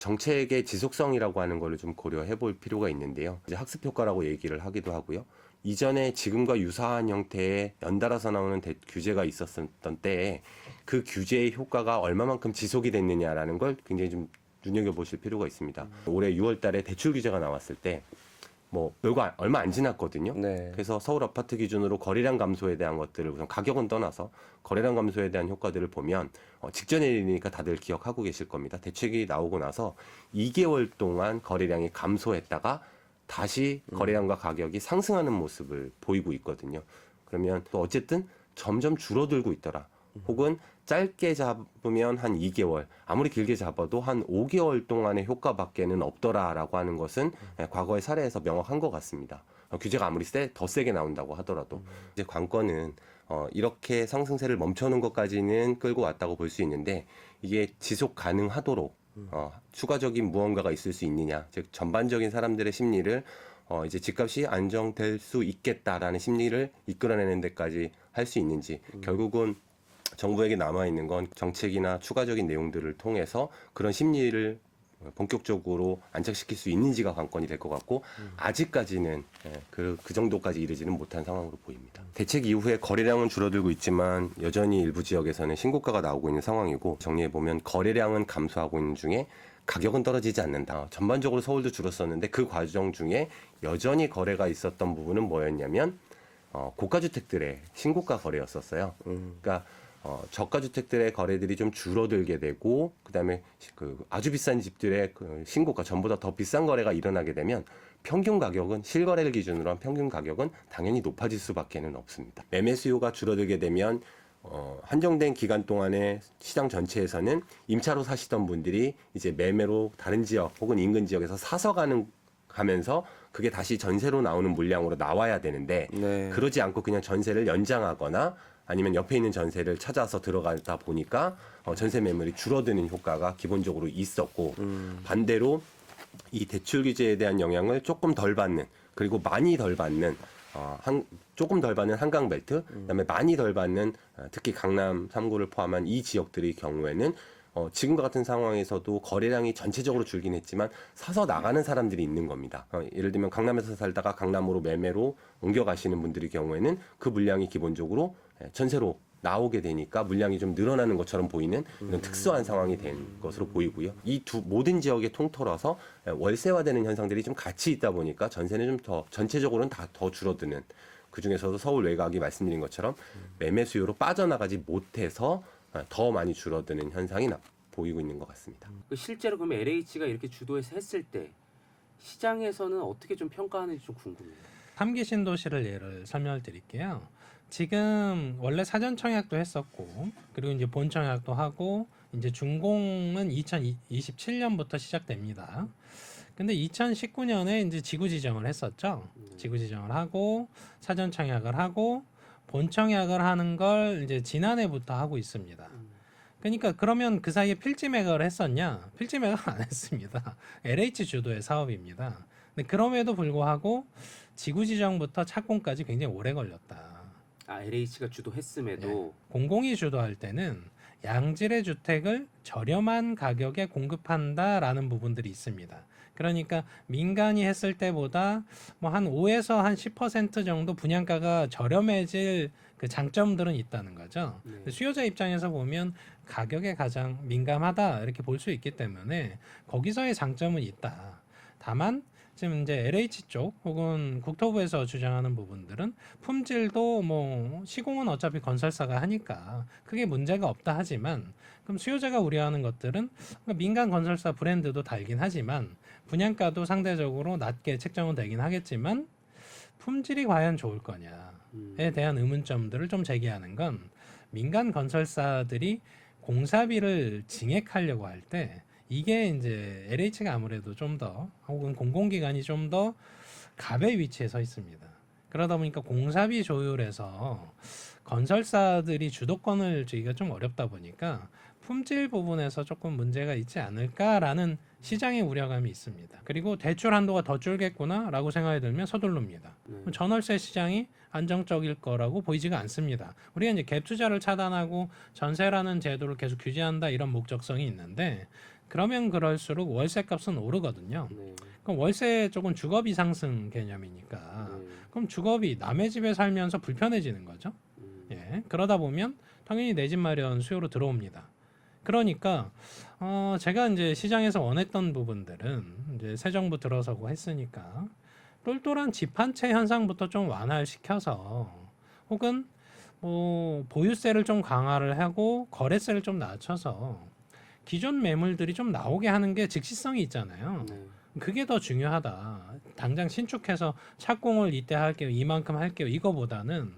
정책의 지속성이라고 하는 거를 좀 고려해 볼 필요가 있는데요. 이제 학습 효과라고 얘기를 하기도 하고요. 이전에 지금과 유사한 형태의 연달아서 나오는 규제가 있었던 때에 그 규제의 효과가 얼마만큼 지속이 됐느냐라는 걸 굉장히 좀 눈여겨보실 필요가 있습니다. 올해 6월 달에 대출 규제가 나왔을 때 뭐 얼마 안 지났거든요. 네. 그래서 서울 아파트 기준으로 거래량 감소에 대한 것들을 우선 가격은 떠나서 거래량 감소에 대한 효과들을 보면 직전의 일이니까 다들 기억하고 계실 겁니다. 대책이 나오고 나서 2개월 동안 거래량이 감소했다가 다시 거래량과 가격이 상승하는 모습을 보이고 있거든요. 그러면 또 어쨌든 점점 줄어들고 있더라. 혹은 짧게 잡으면 한 2개월, 아무리 길게 잡아도 한 5개월 동안의 효과밖에는 없더라라고 하는 것은 과거의 사례에서 명확한 것 같습니다. 규제가 아무리 더 세게 나온다고 하더라도 이제 관건은 이렇게 상승세를 멈춰놓은 것까지는 끌고 왔다고 볼 수 있는데 이게 지속 가능하도록 추가적인 무언가가 있을 수 있느냐, 즉 전반적인 사람들의 심리를 이제 집값이 안정될 수 있겠다라는 심리를 이끌어내는 데까지 할 수 있는지, 결국은 정부에게 남아있는 건 정책이나 추가적인 내용들을 통해서 그런 심리를 본격적으로 안착시킬 수 있는지가 관건이 될 것 같고 아직까지는 그 정도까지 이르지는 못한 상황으로 보입니다. 대책 이후에 거래량은 줄어들고 있지만 여전히 일부 지역에서는 신고가가 나오고 있는 상황이고, 정리해보면 거래량은 감소하고 있는 중에 가격은 떨어지지 않는다. 전반적으로 서울도 줄었었는데 그 과정 중에 여전히 거래가 있었던 부분은 뭐였냐면 고가주택들의 신고가 거래였었어요. 그러니까 저가주택들의 거래들이 좀 줄어들게 되고, 그다음에 그 아주 비싼 집들의 그 신고가 전보다 더 비싼 거래가 일어나게 되면 평균 가격은, 실거래를 기준으로 한 평균 가격은 당연히 높아질 수밖에는 없습니다. 매매 수요가 줄어들게 되면 한정된 기간 동안에 시장 전체에서는 임차로 사시던 분들이 이제 매매로 다른 지역 혹은 인근 지역에서 사서 가면서 그게 다시 전세로 나오는 물량으로 나와야 되는데 네. 그러지 않고 그냥 전세를 연장하거나 아니면 옆에 있는 전세를 찾아서 들어가다 보니까 전세 매물이 줄어드는 효과가 기본적으로 있었고, 반대로 이 대출 규제에 대한 영향을 조금 덜 받는, 그리고 많이 덜 받는 조금 덜 받는 한강벨트, 그다음에 많이 덜 받는 특히 강남 3구를 포함한 이 지역들의 경우에는 지금과 같은 상황에서도 거래량이 전체적으로 줄긴 했지만 사서 나가는 사람들이 있는 겁니다. 예를 들면 강남에서 살다가 강남으로 매매로 옮겨가시는 분들의 경우에는 그 물량이 기본적으로 전세로 나오게 되니까 물량이 좀 늘어나는 것처럼 보이는 이런 특수한 상황이 된 것으로 보이고요. 이 모든 지역에 통틀어서 월세화되는 현상들이 좀 같이 있다 보니까 전세는 좀 더 전체적으로는 다 더 줄어드는, 그 중에서도 서울 외곽이 말씀드린 것처럼 매매 수요로 빠져나가지 못해서 더 많이 줄어드는 현상이 보이고 있는 것 같습니다. 실제로 그럼 LH가 이렇게 주도해서 했을 때 시장에서는 어떻게 좀 평가하는지 좀 궁금해요. 3기 신도시를 예를 설명을 드릴게요. 지금 원래 사전 청약도 했었고, 그리고 이제 본 청약도 하고, 이제 준공은 2027년부터 시작됩니다. 근데 2019년에 이제 지구 지정을 했었죠. 지구 지정을 하고 사전 청약을 하고 본 청약을 하는 걸 이제 지난해부터 하고 있습니다. 그러니까 그러면 그 사이에 필지 매각을 했었냐? 필지 매각 안 했습니다. LH 주도의 사업입니다. 근데 그럼에도 불구하고 지구 지정부터 착공까지 굉장히 오래 걸렸다. LH가 주도했음에도 공공이 주도할 때는 양질의 주택을 저렴한 가격에 공급한다라는 부분들이 있습니다. 그러니까 민간이 했을 때보다 뭐 한 5에서 한 10% 정도 분양가가 저렴해질 그 장점들은 있다는 거죠. 수요자 입장에서 보면 가격에 가장 민감하다 이렇게 볼 수 있기 때문에 거기서의 장점은 있다. 다만 지금 이제 LH 쪽 혹은 국토부에서 주장하는 부분들은 품질도 뭐 시공은 어차피 건설사가 하니까 크게 문제가 없다 하지만, 그럼 수요자가 우려하는 것들은 민간 건설사 브랜드도 달긴 하지만 분양가도 상대적으로 낮게 책정은 되긴 하겠지만 품질이 과연 좋을 거냐에 대한 의문점들을 좀 제기하는 건, 민간 건설사들이 공사비를 증액하려고 할 때 이게 이제 LH가 아무래도 좀 더, 혹은 공공기관이 좀 더 갑의 위치에 서 있습니다. 그러다 보니까 공사비 조율에서 건설사들이 주도권을 주기가 좀 어렵다 보니까 품질 부분에서 조금 문제가 있지 않을까라는 시장의 우려감이 있습니다. 그리고 대출 한도가 더 줄겠구나라고 생각이 들면 서둘릅니다. 전월세 시장이 안정적일 거라고 보이지가 않습니다. 우리가 이제 갭 투자를 차단하고 전세라는 제도를 계속 규제한다 이런 목적성이 있는데, 그러면 그럴수록 월세값은 오르거든요. 네. 그럼 월세 쪽은 주거비 상승 개념이니까 네. 그럼 주거비 남의 집에 살면서 불편해지는 거죠. 예, 그러다 보면 당연히 내 집 마련 수요로 들어옵니다. 그러니까 제가 이제 시장에서 원했던 부분들은 이제 새 정부 들어서고 했으니까 똘똘한 집 한 채 현상부터 좀 완화를 시켜서 혹은 뭐 보유세를 좀 강화를 하고 거래세를 좀 낮춰서 기존 매물들이 좀 나오게 하는 게 즉시성이 있잖아요. 네. 그게 더 중요하다. 당장 신축해서 착공을 이때 할게요. 이만큼 할게요. 이거보다는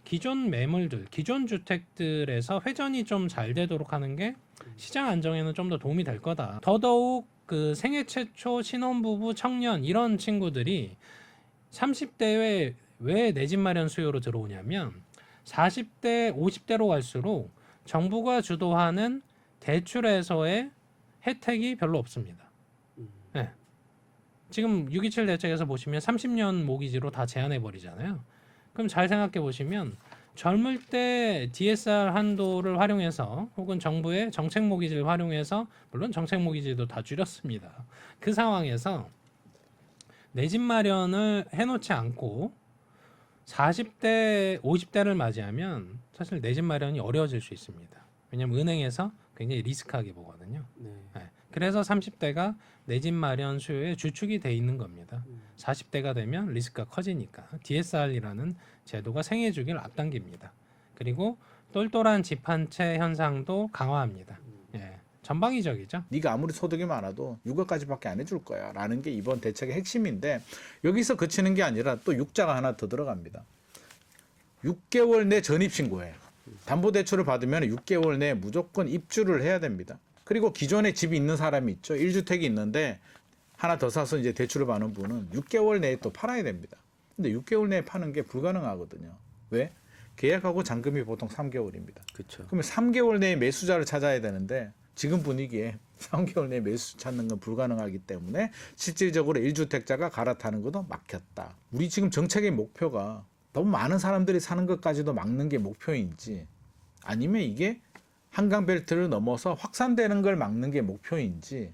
기존 매물들, 기존 주택들에서 회전이 좀 잘 되도록 하는 게 시장 안정에는 좀 더 도움이 될 거다. 더더욱 그 생애 최초 신혼부부 청년 이런 친구들이 30대에 왜 내 집 마련 수요로 들어오냐면 40대, 50대로 갈수록 정부가 주도하는 대출에서의 혜택이 별로 없습니다. 네. 지금 627 대책에서 보시면 30년 모기지로 다 제한해 버리잖아요. 그럼 잘 생각해 보시면 젊을 때 DSR 한도를 활용해서 혹은 정부의 정책 모기지를 활용해서 물론 정책 모기지도 다 줄였습니다. 그 상황에서 내 집 마련을 해놓지 않고 40대, 50대를 맞이하면 사실 내 집 마련이 어려워질 수 있습니다. 왜냐하면 은행에서 굉장히 리스크하게 보거든요. 네. 네. 그래서 30대가 내 집 마련 수요의 주축이 돼 있는 겁니다. 40대가 되면 리스크가 커지니까 DSR이라는 제도가 생애 주기를 앞당깁니다. 그리고 똘똘한 집 한 채 현상도 강화합니다. 예, 전방위적이죠. 네가 아무리 소득이 많아도 6억까지밖에 안 해줄 거야 라는 게 이번 대책의 핵심인데 여기서 그치는 게 아니라 또 6자가 하나 더 들어갑니다. 6개월 내 전입신고해. 담보대출을 받으면 6개월 내에 무조건 입주를 해야 됩니다. 그리고 기존에 집이 있는 사람이 있죠. 1주택이 있는데 하나 더 사서 이제 대출을 받는 분은 6개월 내에 또 팔아야 됩니다. 근데 6개월 내에 파는 게 불가능하거든요. 왜? 계약하고 잔금이 보통 3개월입니다. 그렇죠. 그러면 3개월 내에 매수자를 찾아야 되는데 지금 분위기에 3개월 내에 매수 찾는 건 불가능하기 때문에 실질적으로 1주택자가 갈아타는 것도 막혔다. 우리 지금 정책의 목표가 너무 많은 사람들이 사는 것까지도 막는 게 목표인지 아니면 이게 한강벨트를 넘어서 확산되는 걸 막는 게 목표인지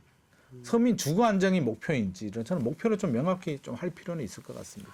서민 주거 안정이 목표인지 저는 목표를 좀 명확히 좀 할 필요는 있을 것 같습니다.